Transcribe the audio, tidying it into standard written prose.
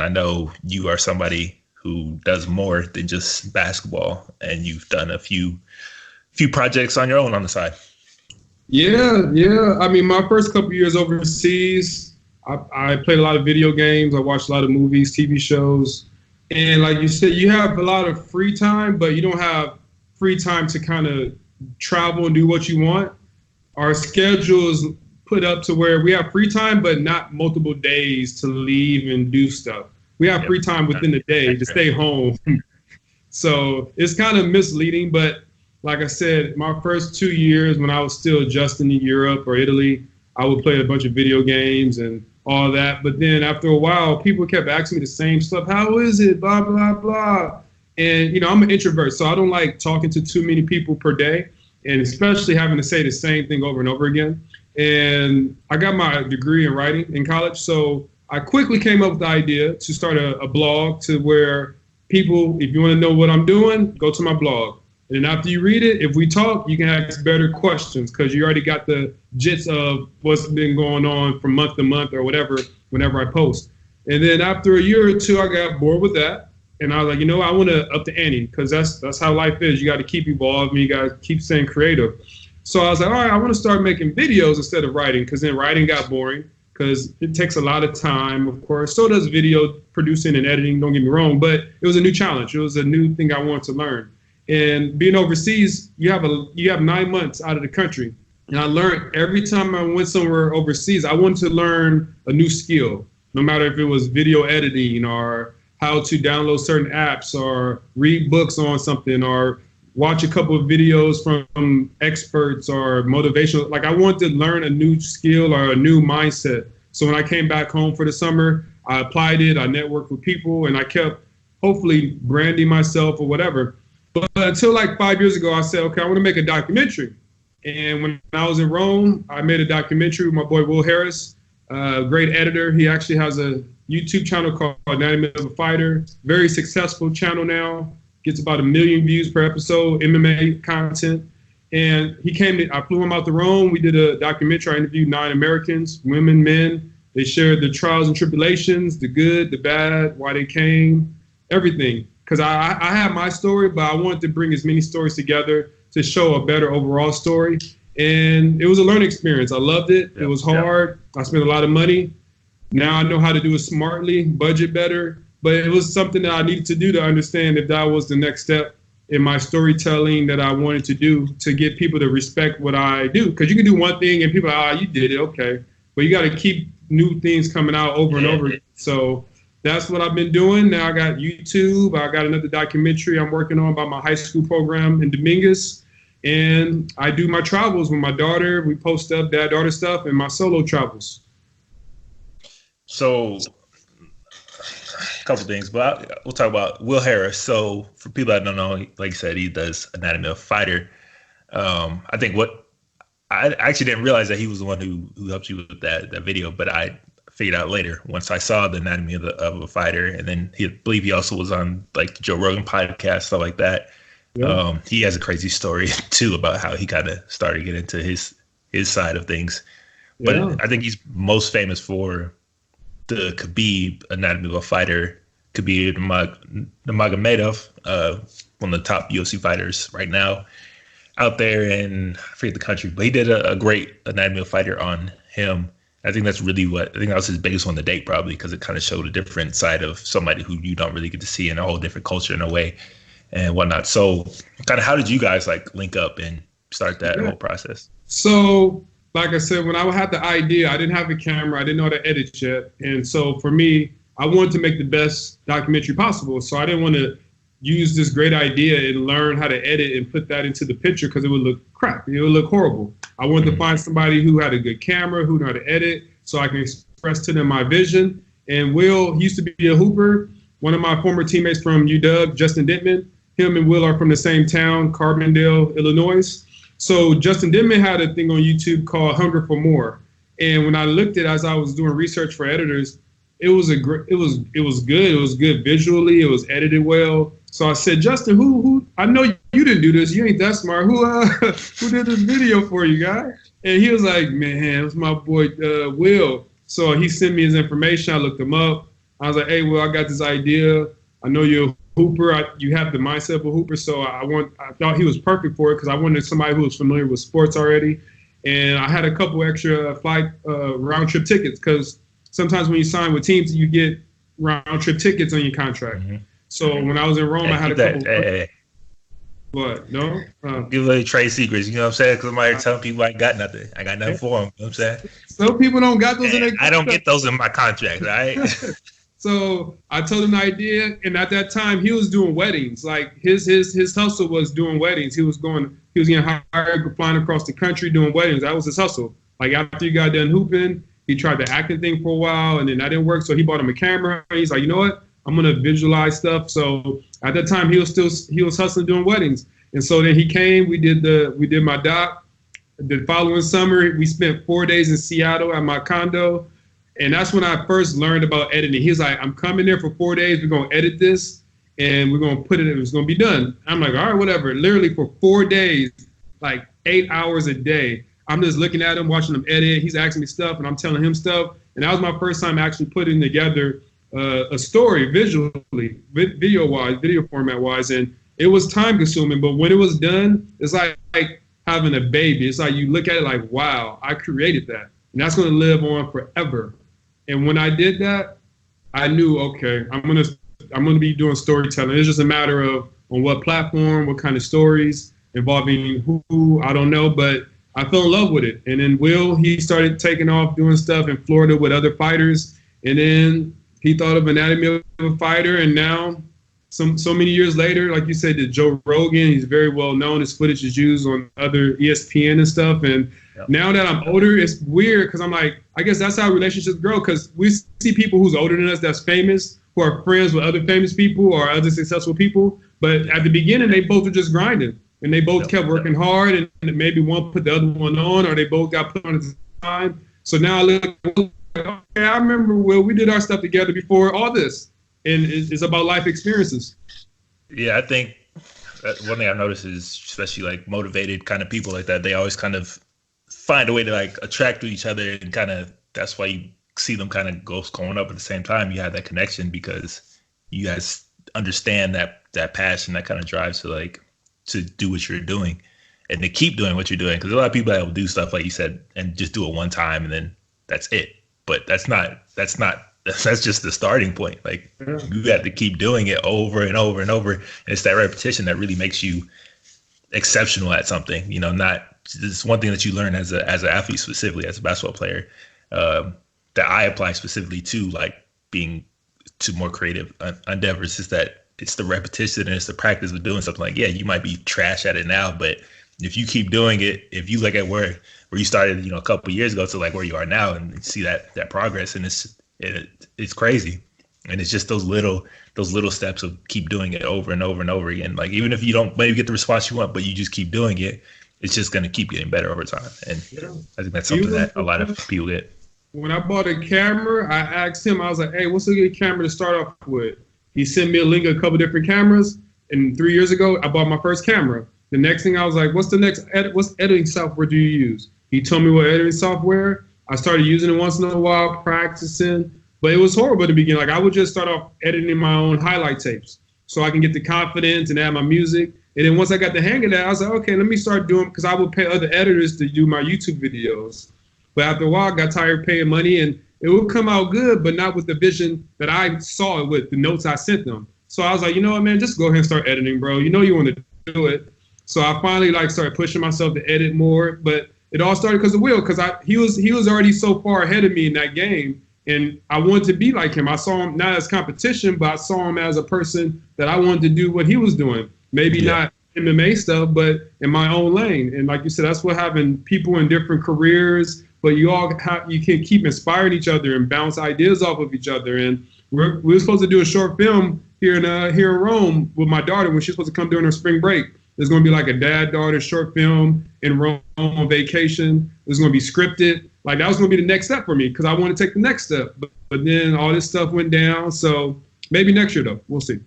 I know you are somebody who does more than just basketball, and you've done a few projects on your own on the side. Yeah. I mean, my first couple years overseas, I played a lot of video games. I watched a lot of movies, TV shows. And like you said, you have a lot of free time, but you don't have free time to kind of travel and do what you want. Our schedule is put up to where we have free time, but not multiple days to leave and do stuff. We have free time within the day to stay home. So it's kind of misleading, but like I said, my first 2 years when I was still adjusting to Europe or Italy, I would play a bunch of video games and all that. But then after a while, people kept asking me the same stuff. How is it? Blah, blah, blah. And, I'm an introvert, so I don't like talking to too many people per day, and especially having to say the same thing over and over again. And I got my degree in writing in college, so I quickly came up with the idea to start a blog to where people, if you want to know what I'm doing, go to my blog. And then after you read it, if we talk, you can ask better questions because you already got the gist of what's been going on from month to month or whatever, whenever I post. And then after a year or two, I got bored with that. And I was like, I want to up the ante because that's how life is. You got to keep evolving. You got to keep staying creative. So I was like, all right, I want to start making videos instead of writing because then writing got boring because it takes a lot of time, of course. So does video producing and editing, don't get me wrong. But it was a new challenge. It was a new thing I wanted to learn. And being overseas, you have 9 months out of the country. And I learned every time I went somewhere overseas, I wanted to learn a new skill, no matter if it was video editing or how to download certain apps or read books on something or watch a couple of videos from experts or motivational. Like I wanted to learn a new skill or a new mindset. So when I came back home for the summer, I applied it, I networked with people, and I kept hopefully branding myself or whatever. But until like 5 years ago, I said, okay, I want to make a documentary. And when I was in Rome, I made a documentary with my boy, Will Harris, a great editor. He actually has a YouTube channel called Anatomy of a Fighter. Very successful channel now. Gets about 1 million views per episode, MMA content. And I flew him out to Rome. We did a documentary. I interviewed 9 Americans, women, men. They shared the trials and tribulations, the good, the bad, why they came, everything. Because I had my story, but I wanted to bring as many stories together to show a better overall story. And it was a learning experience. I loved it. It was hard. I spent a lot of money. Now I know how to do it smartly, budget better. But it was something that I needed to do to understand if that was the next step in my storytelling that I wanted to do to get people to respect what I do. Because you can do one thing and people are like, you did it, okay. But you got to keep new things coming out over and over. So that's what I've been doing. Now I got YouTube. I got another documentary I'm working on about my high school program in Dominguez. And I do my travels with my daughter. We post up dad-daughter stuff and my solo travels. So a couple things, but we'll talk about Will Harris. So for people that don't know, like you said, he does Anatomy of a Fighter. I think I actually didn't realize that he was the one who helped you with that video, but I figured out later once I saw the Anatomy of a Fighter, and then I believe he also was on like the Joe Rogan podcast, stuff like that. Yeah. He has a crazy story too about how he kind of started getting into his side of things. But I think he's most famous for the Khabib Anatomy of a Fighter. Khabib Nurmagomedov, one of the top UFC fighters right now out there in, I forget the country, but he did a great Anatomy of a Fighter on him. I think that's really that was his biggest one to date, probably, because it kind of showed a different side of somebody who you don't really get to see in a whole different culture in a way and whatnot. So kind of how did you guys like link up and start that whole process? So like I said, when I had the idea, I didn't have a camera. I didn't know how to edit yet. And so for me, I wanted to make the best documentary possible. So I didn't want to use this great idea and learn how to edit and put that into the picture because it would look crap. It would look horrible. I wanted to find somebody who had a good camera, who knew how to edit, so I can express to them my vision. And Will, he used to be a hooper. One of my former teammates from UW, Justin Dittman, him and Will are from the same town, Carbondale, Illinois. So Justin Dittman had a thing on YouTube called Hunger for More. And when I looked at it as I was doing research for editors, it was good. It was good visually. It was edited well. So I said, Justin, who? I know you didn't do this. You ain't that smart. Who did this video for you, guy? And he was like, man, it was my boy Will. So he sent me his information. I looked him up. I was like, hey, well, I got this idea. I know you're a hooper. You have the mindset of a hooper, so I thought he was perfect for it because I wanted somebody who was familiar with sports already. And I had a couple extra round trip tickets because sometimes when you sign with teams, you get round trip tickets on your contract. Mm-hmm. So when I was in Rome, I had a couple. What? No? Give away trade secrets, you know what I'm saying? Because I'm out here telling people I ain't got nothing. I got nothing for them, you know what I'm saying? Some people don't got those in their contract. I don't get those in my contract, right? So I told him the idea, and at that time he was doing weddings. Like his hustle was doing weddings. He was getting hired, flying across the country doing weddings. That was his hustle. Like after he got done hooping, he tried the acting thing for a while, and then that didn't work. So he bought him a camera. He's like, you know what? I'm gonna visualize stuff. So at that time he was hustling doing weddings. And so then he came. We did my doc. The following summer, we spent 4 days in Seattle at my condo. And that's when I first learned about editing. He's like, I'm coming there for 4 days. We're going to edit this and we're going to put it, it's going to be done. I'm like, all right, whatever. Literally for 4 days, like 8 hours a day, I'm just looking at him, watching him edit. He's asking me stuff and I'm telling him stuff. And that was my first time actually putting together a story visually, video format wise. And it was time consuming, but when it was done, it's like having a baby. It's like you look at it like, wow, I created that. And that's going to live on forever. And when I did that, I knew, okay, I'm gonna be doing storytelling. It's just a matter of on what platform, what kind of stories involving who, I don't know, but I fell in love with it. And then Will, he started taking off doing stuff in Florida with other fighters. And then he thought of Anatomy of a Fighter. And now, so many years later, like you said, the Joe Rogan, he's very well known. His footage is used on other ESPN and stuff. And now that I'm older, it's weird because I'm like, I guess that's how relationships grow because we see people who's older than us that's famous, who are friends with other famous people or other successful people. But at the beginning, they both were just grinding and they both kept working hard and maybe one put the other one on or they both got put on at the time. So now I look, okay, I remember, Will, we did our stuff together before all this. And it's about life experiences. Yeah, I think one thing I've noticed is especially like motivated kind of people like that, they always kind of find a way to like attract to each other and kind of that's why you see them kind of going up at the same time. You have that connection because you guys understand that passion, that kind of drives to do what you're doing and to keep doing what you're doing. Because a lot of people that will do stuff like you said and just do it one time and then that's it. But that's just the starting point. Like you have to keep doing it over and over and over. And it's that repetition that really makes you exceptional at something, you know, it's one thing that you learn as an athlete, specifically as a basketball player, that I apply specifically to like being to more creative endeavors is that it's the repetition and it's the practice of doing something. Like, yeah, you might be trash at it now, but if you keep doing it, if you look at where you started, you know, a couple of years ago to like where you are now and see that progress and it's crazy. And it's just those little steps of keep doing it over and over and over again. Like even if you don't maybe get the response you want, but you just keep doing it, it's just going to keep getting better over time. And I think that's something that a lot of people get. When I bought a camera, I asked him, I was like, hey, what's a good camera to start off with? He sent me a link of a couple different cameras. And 3 years ago, I bought my first camera. The next thing I was like, what's editing software do you use? He told me what editing software. I started using it once in a while, practicing. But it was horrible at the beginning. Like I would just start off editing my own highlight tapes so I can get the confidence and add my music. And then once I got the hang of that, I was like, okay, let me start doing, because I would pay other editors to do my YouTube videos. But after a while, I got tired of paying money and it would come out good, but not with the vision that I saw it with, the notes I sent them. So I was like, you know what, man, just go ahead and start editing, bro. You know you want to do it. So I finally started pushing myself to edit more. But it all started because of Will, because he was already so far ahead of me in that game. And I wanted to be like him. I saw him not as competition, but I saw him as a person that I wanted to do what he was doing. Maybe not MMA stuff, but in my own lane. And like you said, that's what having people in different careers, but you can keep inspiring each other and bounce ideas off of each other. And we were supposed to do a short film here in Rome with my daughter when she's supposed to come during her spring break. There's going to be like a dad-daughter short film in Rome on vacation. It's going to be scripted. Like that was going to be the next step for me because I want to take the next step. But then all this stuff went down. So maybe next year, though. We'll see.